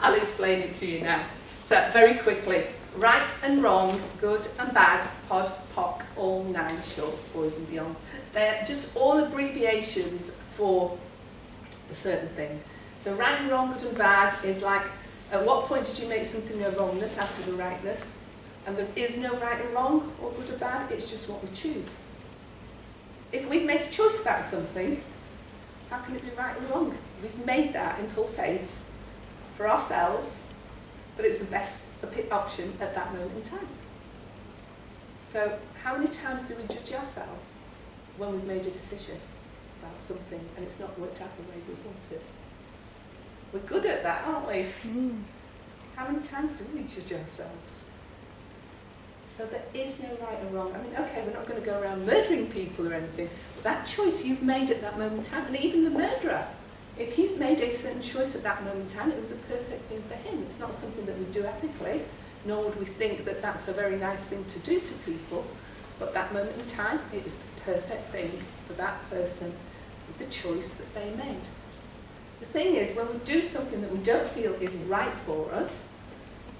I'll explain it to you now. So very quickly, right and wrong, good and bad, pod, poc, all 9 shorts, boys and beyonds. They're just all abbreviations for a certain thing. So right and wrong, good and bad is like, at what point did you make something a wrongness out of a rightness? And there is no right and wrong or good or bad, it's just what we choose. If we've made a choice about something, how can it be right or wrong? We've made that in full faith for ourselves, but it's the best option at that moment in time. So how many times do we judge ourselves when we've made a decision about something and it's not worked out the way we wanted? We're good at that, aren't we? How many times do we judge ourselves? So there is no right or wrong. I mean, okay, we're not going to go around murdering people or anything, but that choice you've made at that moment in time, and even the murderer, if he's made a certain choice at that moment in time, it was a perfect thing for him. It's not something that we do ethically, nor would we think that that's a very nice thing to do to people, but that moment in time, it is the perfect thing for that person with the choice that they made. The thing is, when we do something that we don't feel is right for us,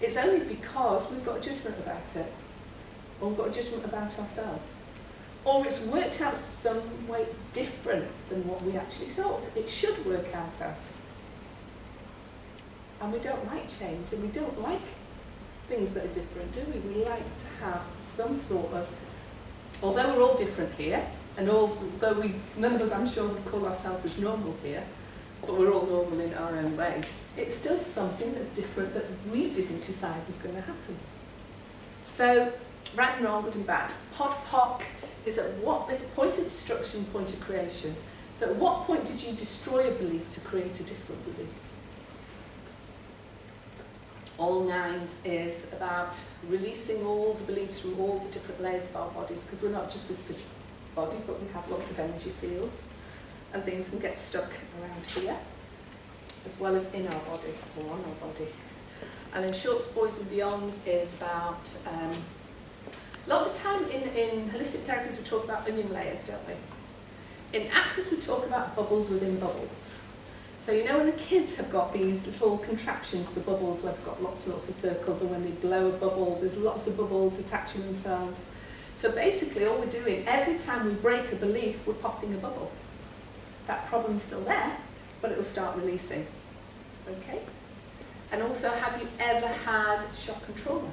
it's only because we've got a judgment about it, or we've got a judgment about ourselves, or it's worked out some way different than what we actually thought it should work out as. And we don't like change, and we don't like things that are different, do we? We like to have some sort of, although we're all different here, and although none of us, I'm sure, would call ourselves as normal here, but we're all normal in our own way, it's still something that's different that we didn't decide was going to happen. So, right and wrong, good and bad. Pod, poc is at what, it's a point of destruction, point of creation. So at what point did you destroy a belief to create a different belief? All 9s is about releasing all the beliefs from all the different layers of our bodies, because we're not just this physical body, but we have lots of energy fields, and things can get stuck around here, as well as in our body, or on our body. And then shorts, boys and beyonds is about, a lot of the time in holistic therapies we talk about onion layers, don't we? In Access we talk about bubbles within bubbles. So you know when the kids have got these little contraptions for bubbles where they've got lots and lots of circles, and when they blow a bubble there's lots of bubbles attaching themselves. So basically all we're doing, every time we break a belief, we're popping a bubble. That problem's still there, but it will start releasing. Okay? And also, have you ever had shock and trauma?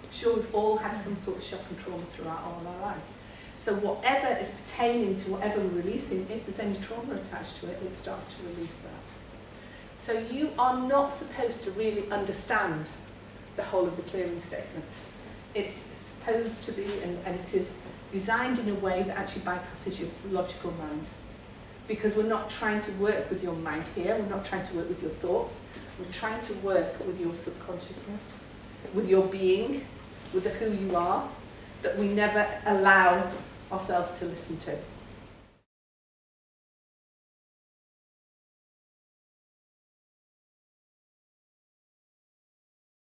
I'm sure we've all had some sort of shock and trauma throughout all of our lives. So whatever is pertaining to whatever we're releasing, if there's any trauma attached to it, it starts to release that. So you are not supposed to really understand the whole of the clearing statement. It's supposed to be, and it is designed in a way that actually bypasses your logical mind. Because we're not trying to work with your mind here, we're not trying to work with your thoughts, we're trying to work with your subconsciousness, with your being, with the who you are, that we never allow ourselves to listen to.